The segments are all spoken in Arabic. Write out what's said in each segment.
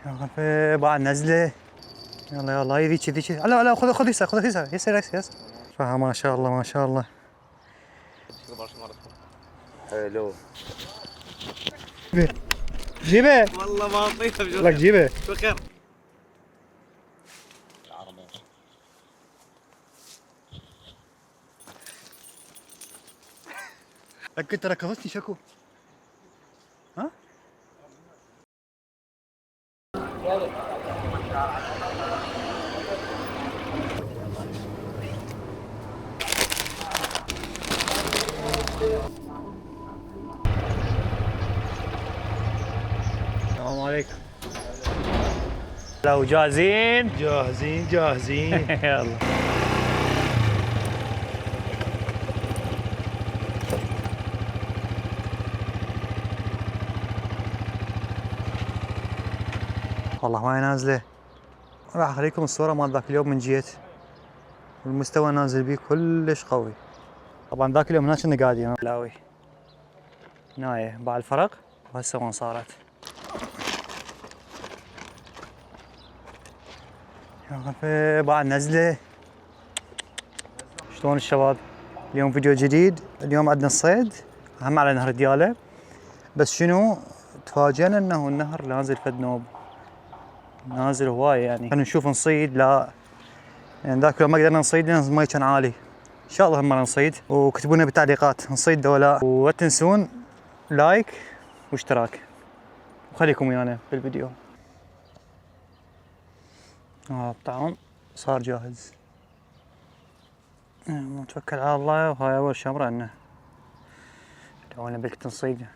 يا غفي بعد نزله. يلا يلا هي ذيك ذيك. لا لا خذ يسار خذ يسار يسار يسار. فما شاء الله ما شاء الله. حلو. جيبه والله ما اعطيته بجوكر. لك جيبه. جوكر. أكيد ترى كفستني شكو. ها؟ السلام عليكم. لو جاهزين جاهزين جاهزين. يلا. والله ما هي نازله. راح اخليكم الصوره مال ذاك اليوم من جيت. المستوى نازل بيه كلش قوي. طبعا ذاك اليوم هناك كنا قاعدين لاوي. هنايا بعد الفرق وهسه وين صارت. يا غفي بعد نزله. شلون الشباب؟ اليوم فيديو جديد، اليوم عندنا الصيد هم على نهر دياله. بس شنو تفاجئنا انه النهر نازل فد نوب. نازل هواي يعني. خلينا نشوف نصيد لا يعني ذاك اليوم ما قدرنا نصيد لان المي كان عالي. ان شاء الله هالمره نصيد واكتبوا لنا بالتعليقات نصيد ولا لا. ولا تنسون لايك واشتراك وخليكم ويانا بالفيديو. الطعام صار جاهز. نتوكل على الله وهاي اول شمره عنا. تونا بالكت نصيد.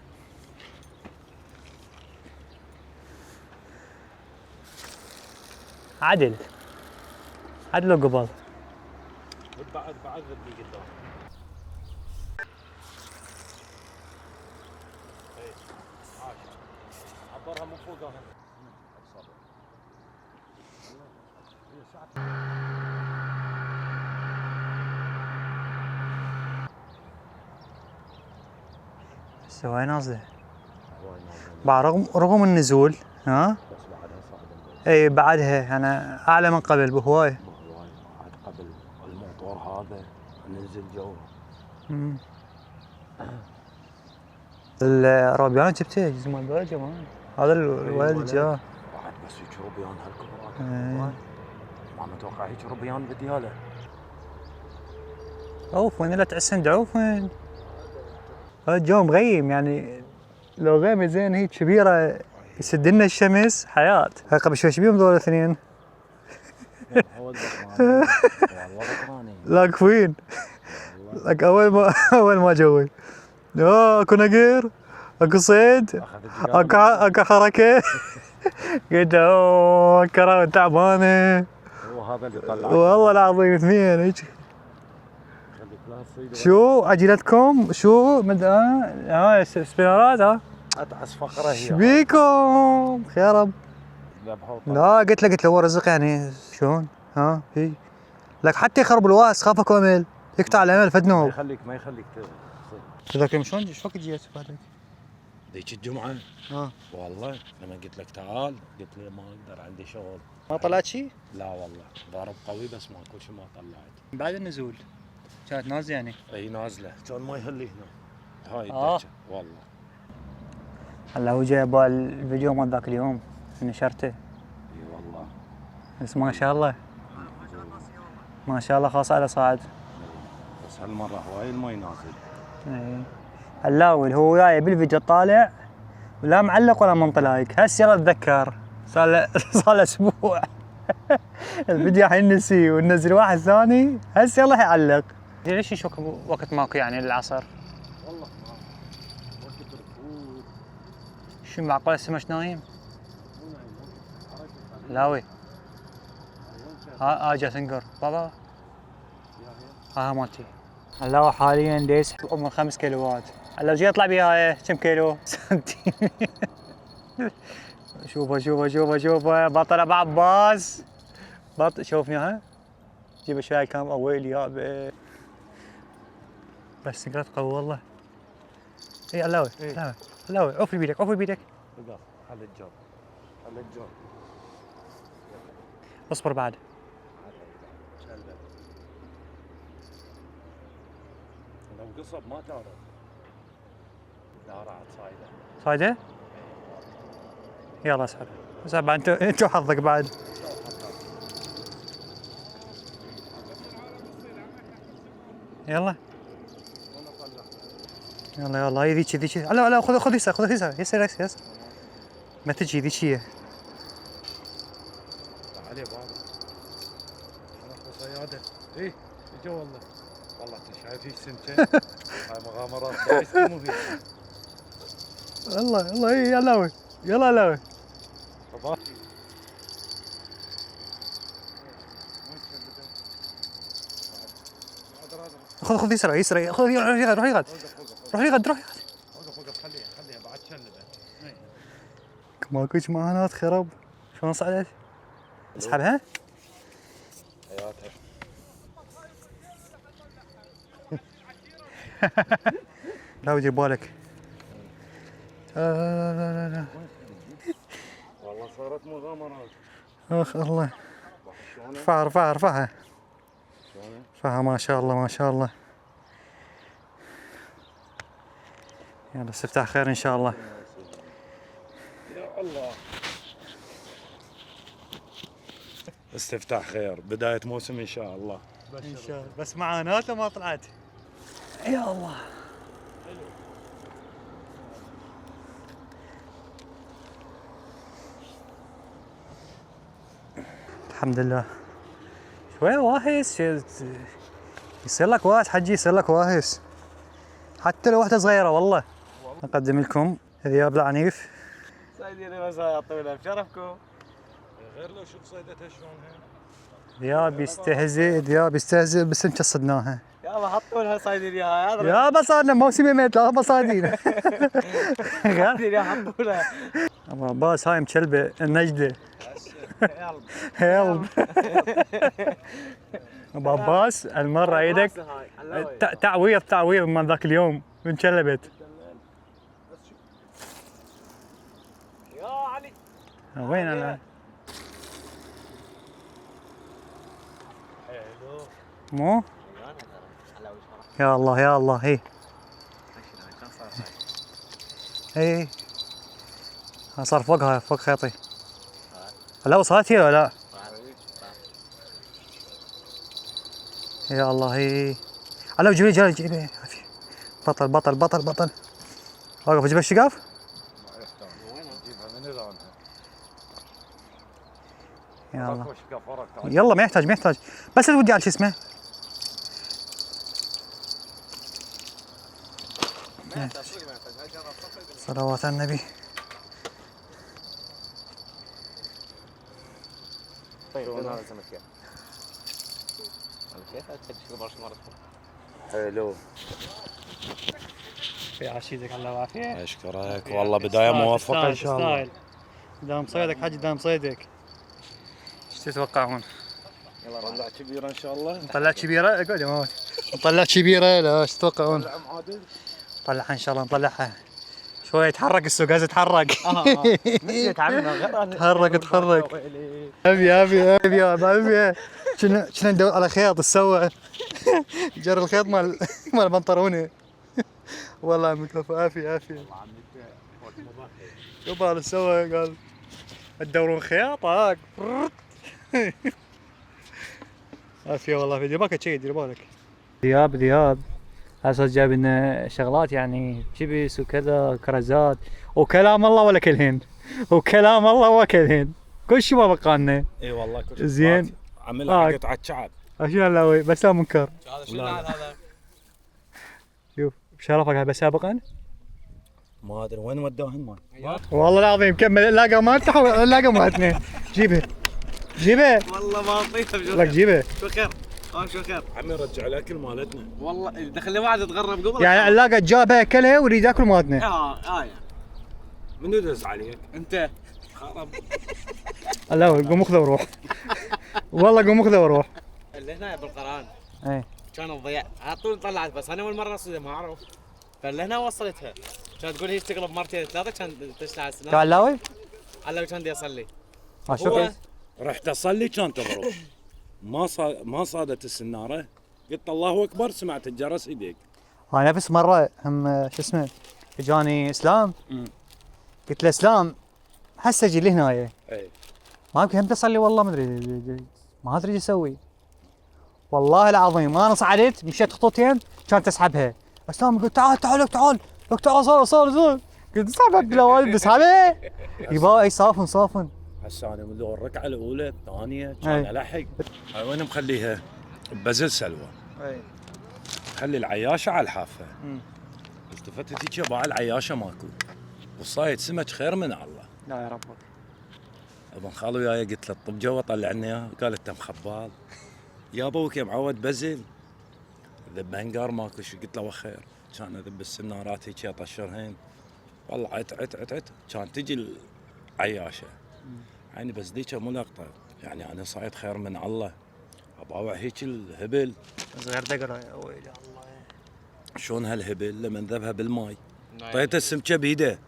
عدل عدلوا قبل. بعد ردي قدام. اي عاش. عبرها من فوق هنا. بس هواي نازله. بعد رغم النزول ها. اي بعدها انا اعلى من قبل بهواي. بعد قبل الموتور هذا ننزل جو. الروبيان جبته جزء مال درجه مان. هذا الولد جاء. بعد بس هيك روبيان هالكبرات. ما متوقع هيك روبيان بدياله. عوف وين لا تعسن عوف وين. هذا الجو مغيم يعني لو غيمه زين هيك كبيره يسد لنا الشمس حياه. هاي قبل شوي شبيهم ذول الاثنين. لا كفين. لك اول ما جوي. اكو نقر اكو صيد اكو حركه. قلت اوه كرامه تعبانه. هو هذا اللي طلع والله العظيم اثنين هيك. شو عجلتكم شو هاي سبينارات ها. اتعس فقره هي. شبيكم خيرب. لا قلت له هو رزق يعني شلون ها هي. لك حتى يخرب الواس خافك امل يقطع الامل فدنو. ما يخليك ذاك اليوم شلون ايش وقت جيت بعدك؟ ذيك الجمعه. والله لما قلت لك تعال قلت لي ما اقدر عندي شغل. ما طلعت شيء؟ لا والله ضارب قوي بس ماكو شيء ما طلعت. بعد النزول كانت نازله يعني؟ اي نازله كان ما يهلي هنا. هاي الدكه والله. هلا هو جايب الفيديو مال ذاك اليوم نشرته. اي والله. بس ما شاء الله ما شاء الله خاص على صاعد. بس هالمره هواي المي نازل. اي هلاوي هو وياي بالفيديو طالع ولا معلق ولا منطلايك. هسه يلا اتذكر صار له اسبوع. الفيديو حين نسي وننزل واحد ثاني هسه يلا يعلق. ليش وقت ماكو يعني للعصر؟ والله ما وقت الركود. شو معقول هسه مش نايم؟ لاوي ها جا تنقر بابا. ها مالتي. هلا حاليا ديس عمر 5 كيلوات. هلا جاي يطلع بيها كم كيلو؟ سنتين. شوفه بطل ابو عباس. شوفني ها. جيب شوي كام ويلي يابا. بس سكرت قوي والله. اي علاوي علاوي عوف بيدك خلي الجو. اصبر بعد. لو قصب ما تعرف. لا راحت صايده. صايده؟ يلا اسحب اسحب بعد. انت وحظك بعد. يلا يلا يلا، هي ذيك. لا لا، خذ يسار، خذ يسار يسار يسار. ما تجي ذيك هي. تعال يا بابا. انا اخو صياده. ايه اجا والله. والله انت شايف ايش سمكه؟ هاي مغامرات دايس مو هيك. يلا يلا يلا يلا يلا. خذ يسار يسار. خذ روح يغد روح يغد روح يغد. وقف خليها بعد شلبه. ماكوش معاناة خرب. شلون صعدت؟ اسحبها؟ حياتها. لا ودير بالك. لا. والله صارت مغامرات. اخ الله. ارفعها. ارفعها ما شاء الله ما شاء الله. يلا استفتاح خير ان شاء الله. يا الله. استفتاح خير، بداية موسم ان شاء الله. ان شاء الله، بس معاناته ما طلعت. يا الله. الحمد لله. شوي واهس. يصير لك واهس حجي، يصير لك واهس حتى لو واحدة صغيرة. والله أقدم لكم ذياب العنيف. صيدين مساء طويلة بشرفكم. غير لو شوف صيدتها شلون ذياب يستهزئ بالسمكة صدناها. يابا حطوا لها صيدين ياها. يابا صارنا موسمين ثلاث مصادين. صيدين حطوا لها. ابو عباس هاي مكلبة النجدة. هيلب. ابو عباس المرة ايدك تعويض من ذاك اليوم انشلبت. يا علي وين انا؟ مو؟ يا الله يا الله. هي صار فوقها فوق خيطي. لا وصلت هي ولا لا؟ يا الله. هي على جيبي بطل بطل بطل بطل. واقف اجيب الشقاف. يا الله. يلا ما يحتاج بس تودي على شو اسمه. صلوات على النبي. طيب هذا سمكة. كيف تشوف برش مرة. حلو. في عشيتك الله العافية. اشكرك والله بداية موفقة ان شاء الله. دام صيدك حجي دام صيدك. ايش تتوقعون؟ يلا نطلع كبيرة ان شاء الله. نطلع كبيرة؟ اقعد يا ماما. نطلع كبيرة. لا ايش تتوقعون؟ نطلع عادل. نطلعها ان شاء الله نطلعها. شوي يتحرك السوق هذا يتحرك. تحرك. ابي كنا ندور على خيط تسوى. جر الخيط مال البنطلونه. والله متوفى عافية. يبغى سوى قال تدورون خياط هاك. عافية والله. في دماغك شيء دير بالك. ذياب اساس جايب لنا شغلات يعني كبس وكذا كرزات وكلام الله ولا كلهن. كل شيء ما بقى لنا. اي والله كل شيء زين. عملها حقت على الشعب. عشان نسوي بس لا منكر. هذا شنو هذا؟ شوف بشرفك هذا سابقا. ما ادري وين ودوهن ما. والله العظيم كمل اللاقه مالته اللاقه مالتنا. جيبه والله ما اعطيها لك جيبه. شو خير؟ شو خير؟ عمي رجع الاكل مالتنا. والله دخل واحد يتغرب قبل. يعني اللاقه جابها اكلها ويريد ياكل مالتنا. منو دز عليك؟ انت خرب. لا قوم اخذه وروح. والله قوم اخذه وروح. اللي هنا بالقران اي كان تضيع على طول طلعت بس انا اول مره اصيدها ما اعرف. فاللي هنا وصلتها كانت تقول هي تقلب مرتين ثلاثه كان تشلع السنان. تعال لاوي على كان دي اصلي شوف رحت اصلي كان تضرب ما صادت السناره، قلت الله اكبر سمعت الجرس يدق. انا نفس مره هم شو اسمه اجاني اسلام قلت له اسلام هسه جي لي هنا اي ما يمكن هم تصلي والله ما ادري ايش اسوي. والله العظيم ما انا صعدت مشيت خطوتين كانت اسحبها. اسلام يقول تعال صار قلت اسحبها بلا والد اسحبها يبا اي صافن هسه انا من الركعه الاولى الثانيه كان الحق. هاي وين مخليها؟ ببزل سلوى. اي خلي العياشه على الحافه. التفتت هيك باع العياشه ماكو، وصايد سمك خير من الله. لا يا ربك. ابن خالو وياي قلت له طب جوا طلعني اياه، قال انت مخبال يا ابوك يا معود بزل ذب هنقار ماكو شيء. قلت له وخير. كان اذب السنارات هيك اطشرهن والله عت كان تجي العياشه يعني بس ذيك مو لقطه يعني انا صايد خير من الله. اباوع هيك الهبل غير دقره يا ويلي الله. شلون هالهبل لما ذبها بالماي طيته السمكه بيده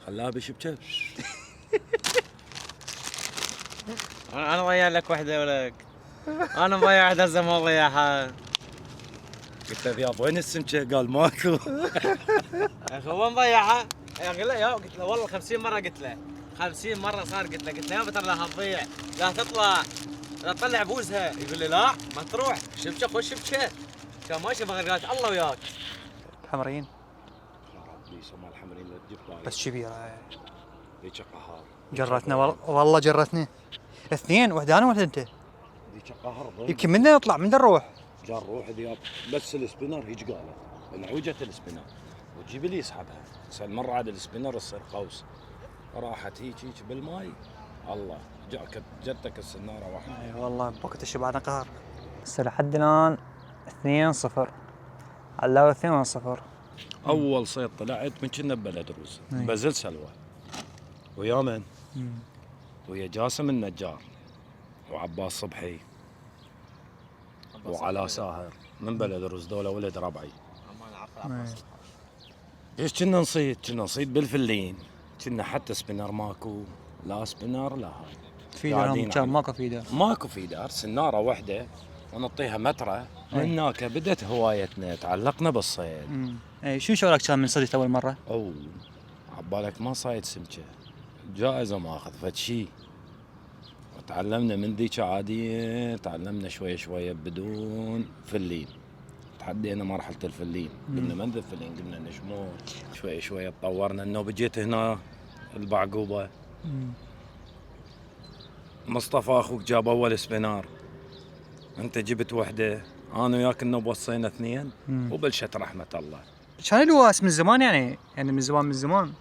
خلاها بشبكه. انا ضيع لك وحده ولك. انا مضيع واحده هسه ما ضيعها. قلت له ذياب وين السمكه؟ قال ماكو. يا اخي وين ضيعها؟ قلت له والله 50 مره قلت له 50 مره صار قلت له يابا ترى لا تضيع لا تطلع لا تطلع بوزها. يقول لي لا ما تروح شبكه خش شبكه. كان ماشي بغير قالت الله وياك. حمرين ليش مال الحمرين لا تجيب بالي بس كبيره ذيك قهر جرتنا والله جرتني اثنين وحده انا وحده انت. ذيك قهر يمكن منا نطلع من نروح جار روح ذياب بس السبينر هيج قالت انعوجت السبينر وتجيب لي يسحبها. سال مره عاد السبينر يصير قوس راحت هيك بالماي الله جتك السناره واحده. اي والله بوقت الشبعنا قهر. هسه لحد الان 2-0 علاوي 2-0. اول صيد طلعت من كنا ببلد روس بزل سلوى ويا من؟ ويا جاسم النجار وعباس صبحي وعلى ساهر من بلد روس دولة ولد ربعي. ايش كنا نصيد بالفلين. كنا حتى سبينر ماكو لا سبينر لا هاي فيدر كان ماكو فيدر سنارة واحدة ونطيها مترة. من هناك بدت هوايتنا تعلقنا بالصيد. اي شو شعورك كان من صيدت اول مرة؟ عبالك ما صايد سمكة جائزة ما اخذ فد شي. وتعلمنا من ذيك عادية تعلمنا شوية بدون فلين. تحدينا مرحلة الفلين قلنا ما نذب فلين قلنا نشمون شوية تطورنا. انه بجيت هنا البعقوبة مصطفى اخوك جاب اول سبينار انت جبت وحده انا وياك انه بوصينا اثنين وبلشت رحمه الله. كان الواس من زمان يعني من زمان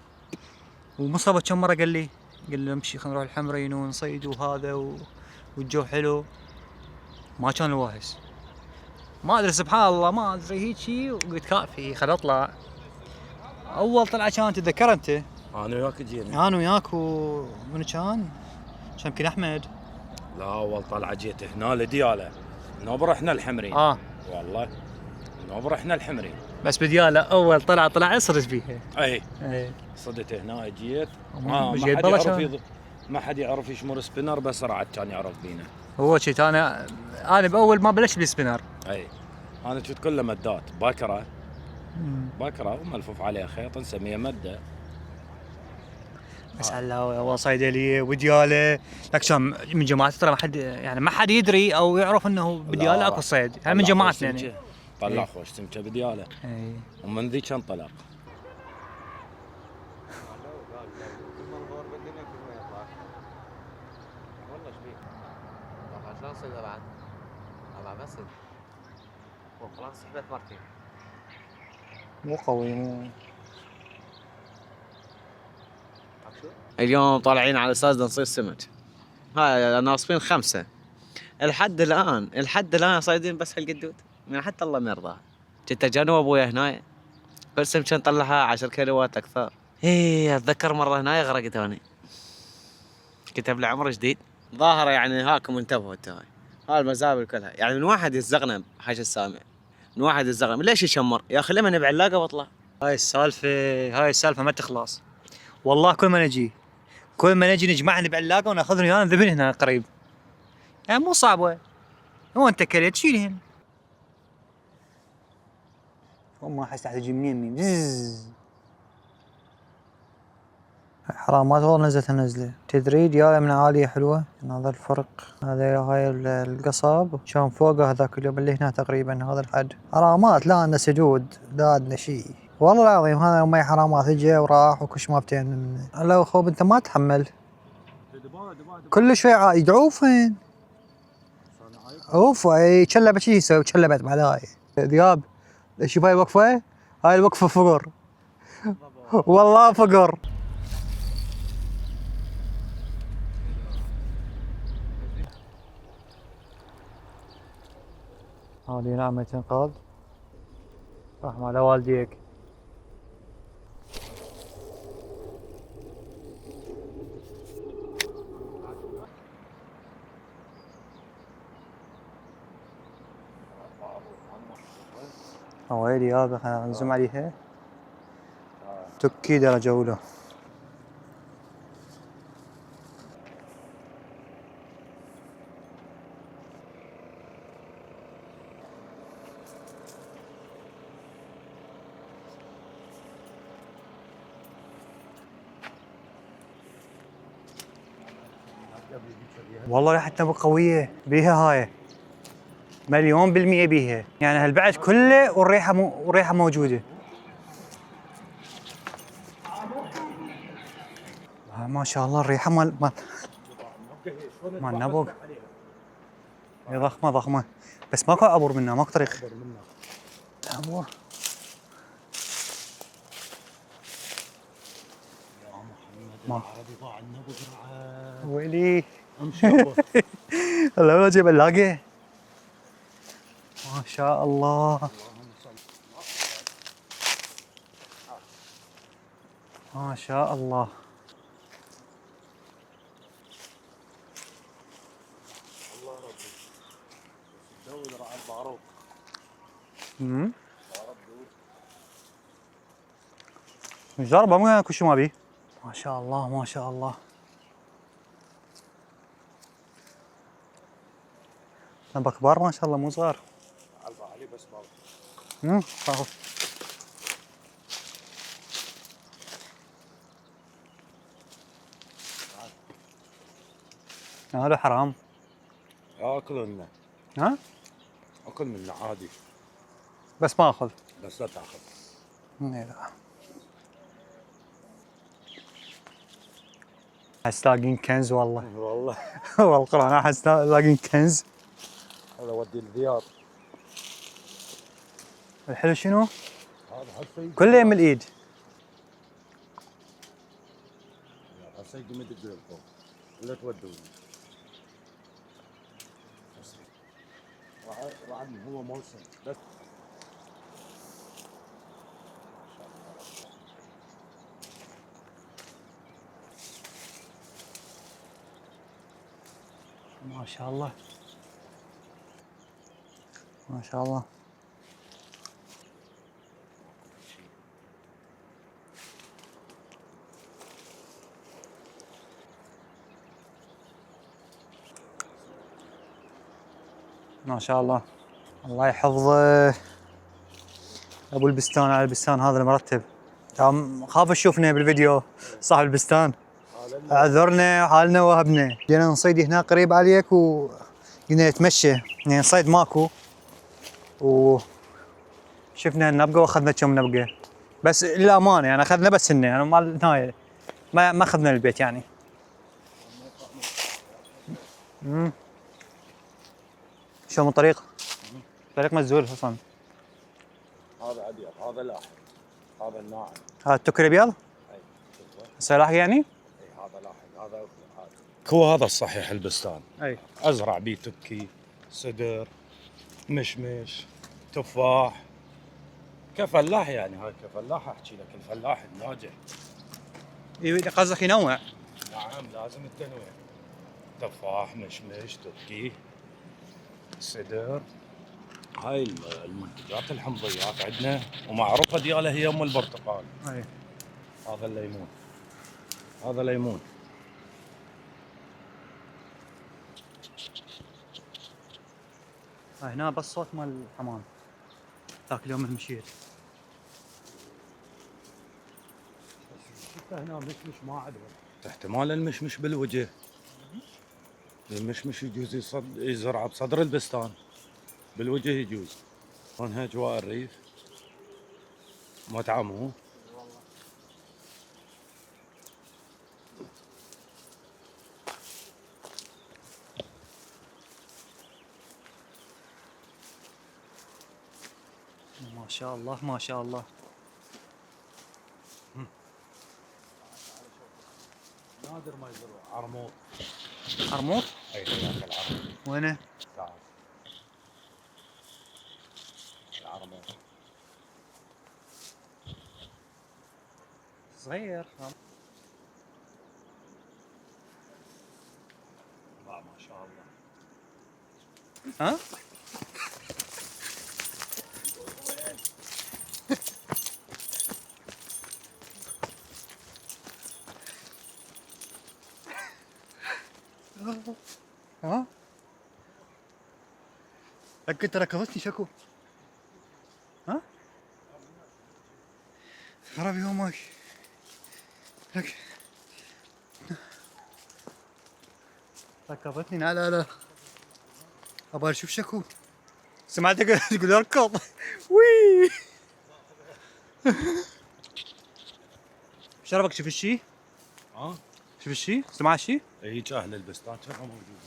ومصطفى كم مره قال لي امشي خلينا نروح الحمرين ونصيد وهذا والجو حلو. ما كان الواهس ما ادري سبحان الله ما ادري هيجي وقلت كافي خل اطلع. اول طلعه كانت تتذكر انت؟ انا وياك جينا. انا وياك ومن كان يمكن احمد. لا اول طلعه جيت هنا لدياله نوب رحنا الحمرين. والله نوب رحنا الحمرين بس بدياله اول طلعه صرت فيها. اي صدت هنا جيت ما حد يعرف يشمر سبينر بس رعد كان يعرف بينا. هو شيت انا باول ما بلشت بالسبينر. اي انا كنت كله مدات باكره وملفوف عليها خيط نسميها مده. بس هلا وصيدليه ودياله لك كان من جماعتي ترى ما حد يدري او يعرف انه بدياله اكو صيد. هاي من جماعتنا يعني طلع خوش سمكه بدياله. ومن ذيك انطلق. شلون صيدها بعد؟ بس خلاص سحبت مرتين. مو قوي اليوم طالعين على اساس نصيد سمك. هاي ناصبين 5 لحد الان صايدين بس هالقدود من حتى الله ما يرضى. كنت اجانب ابويا هنا كل سمكه نطلعها 10 كيلوات اكثر. اتذكر مره هنا غرقت اني كنت ابلع عمر جديد ظاهره يعني هاكم انتبهوا انتوا هاي المزابل كلها يعني من واحد يتزغنم حاج السامع من واحد يتزغنم ليش يشمر يا اخي لما نبي علاقه واطلع. هاي السالفه ما تخلص والله. كل ما نجي كل ما نجي نجمعهن بعلاقه وناخذهن ويانا نذبحن هنا قريب. يعني مو صعبه. هو انت كليت تشيلهن. ما احس راح تجي منين بزز. حرامات والله نزلت النزله. تدري ديالة من عاليه حلوه. هذا الفرق. هذا هاي القصب كان فوقه هذاك اليوم اللي هنا تقريبا هذا الحد. حرامات لا عندنا سدود لا عندنا شيء. والله العظيم هذا مي حرامات اجى وراح وكش ما بتين منه. لو خوب انت ما تحمل. كل شوي يدعوفن. اوف اي كلبه شي يسوي كلبت بعد هاي. ذياب شوف هاي الوقفه. هاي الوقفه فقر. والله فقر. هذه نعمة تنقاذ. رحمة على والديك. ويلي هذا خلينا نزوم عليها. تكي درجة أولى. والله ريحة نبق قوية بيها هاي. مليون بالمية بيها. يعني هالبعد كله والريحة موجودة. ما شاء الله الريحة مال النبق. هي ضخمة بس ماكو عبور منها ماكو طريق. عبور. ما ويلي. هلا ولا جيب اللاقي. ما شاء الله. ما شاء الله. مش ضربة مو كل شيء ما بيه. ما شاء الله ما شاء الله. نبق كبار ما شاء الله مو صغار. صافي. هذا حرام. اكل منه. ها؟ اكل منه عادي. بس ما اخذ. بس لا تاخذ. لا. احس لاقين كنز والله. والله. والقرآن احس لاقين كنز. هذا ودي الذياب. الحلو شنو؟ هذا هسه كله يم الايد. هسه يقوم يدق للفوق. ولا تودوني. راح هو موسم بس. ما شاء الله. ما شاء الله. ما شاء الله. الله يحفظه ابو البستان على البستان هذا المرتب. خاف تشوفنا بالفيديو صاحب البستان. اعذرنا حالنا وهبنا. جينا نصيد هنا قريب عليك وقلنا نتمشى يعني صيد ماكو وشفنا النبقه واخذنا كم نبقه بس للامانه يعني اخذنا بس هنا يعني مال هاي ما اخذنا البيت يعني. شلون الطريق؟ طريق مزول اصلا. هذا ابيض هذا لاحق هذا الناعم. هذا التكر ابيض؟ اي هسه لاحق يعني؟ اي هذا لاحق هذا هو هذا الصحيح البستان. اي ازرع بيه تبكي صدر مشمش تفاح كفلاح يعني هاي كفلاح احكي لك الفلاح الناجح. اي قصدك ينوع؟ نعم لازم التنويع. تفاح مشمش تبكي صدر. هاي المنتجات الحمضيات عندنا ومعروفه ديالها هي ام البرتقال. اي هذا الليمون. هذا ليمون هنا بس صوت مال الحمام. ذاك اليوم المشيت. شفت هنا مشمش ما عدوى. احتمال المشمش بالوجه. المشمش يجوز يزرع بصدر البستان. بالوجه يجوز. هون اجواء الريف. مطعمه. ما شاء الله ما شاء الله. نادر ما يزرع عرموط. عرموط؟ اي هناك العرموط. وينه؟ تعال. العرموط. صغير. لا ما شاء الله. ها؟ ها؟ لك انت ركضتني شكو. ها؟ خرب يومك. لك ركضتني. لا لا لا ابغى اشوف شكو. سمعتك تقول اركض. وي شربك شوف الشي؟ ها؟ شوف الشي؟ سمع الشي؟ هيك اهل البستان كانوا موجودين.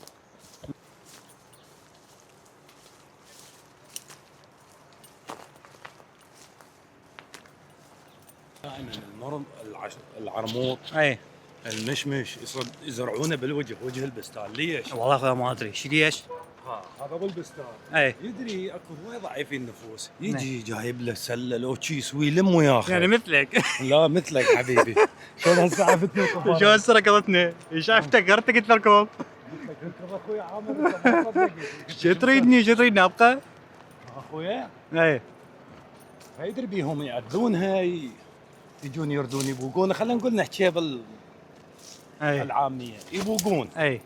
دائما العرموط اي المشمش يزرعونه بالوجه وجه البستان. ليش؟ والله اخويا ما ادري شو ليش؟ هذا بالبستان. اي يدري اكو هواي ضعيفين النفوس. يجي جايب له سله لو شي يسوي يلم وياخذ. يعني مثلك. لا مثلك حبيبي. شلون هسه عرفتني شو هسه ركضتني؟ شايفتك قررت قلت لكم انت اخوي عامر انت ما تصدق. شو تريدني شو تريدني ابقى؟ اخويا اي يدري بيهم يعدلونها يجون يردون يبوقون. خلينا نقول نحكيها اي بالعاميه يبوقون. اي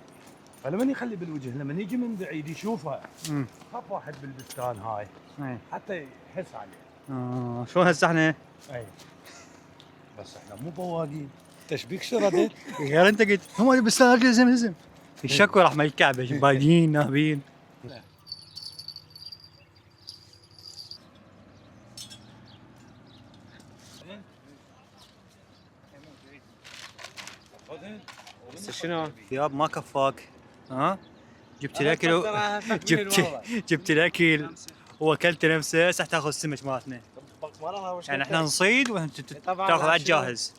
فلما يخلي بالوجه لما يجي من بعيد يشوفها امم خاف واحد بالبستان هاي اي حتى يحس عليه. شلون هسه احنا؟ اي بس احنا مو بواقين. تشبيك شردت. غير انت قلت هم اللي بالسنه هزم هزم الشكوى راح ما الكعبه باقيين ناهبين. شنو؟ ثياب ما كفاك. ها؟ جبت الاكل جبت الاكل واكلت نفسه. هسه تاخذ السمك مالتنا. يعني احنا نصيد وانت تاخذ على الجاهز.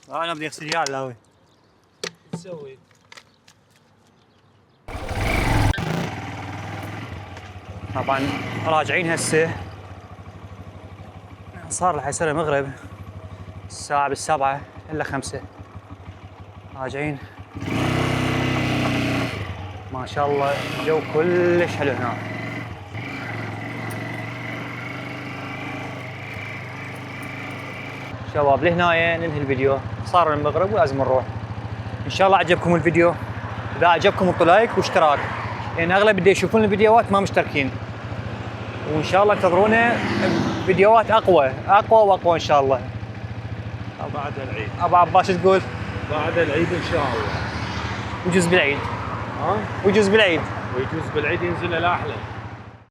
انا بدي اغسل اياه علاوي. تسوي؟ طبعا راجعين هسه. صار راح يصير المغرب. الساعة بالسبعة إلا 5. راجعين. ما شاء الله الجو كلش حلو هنا. شباب لهنا ننهي الفيديو. صار المغرب ولازم نروح. إن شاء الله عجبكم الفيديو. إذا عجبكم اعطوا لايك واشتراك. لأن أغلب اللي يشوفون الفيديوهات ما مشتركين. وإن شاء الله انتظرونا فيديوهات أقوى وأقوى إن شاء الله. بعد العيد. أبو عباس تقول؟ بعد العيد ان شاء الله. ويجوز بالعيد. ها؟ ويجوز بالعيد. ويجوز بالعيد ينزل الاحلى.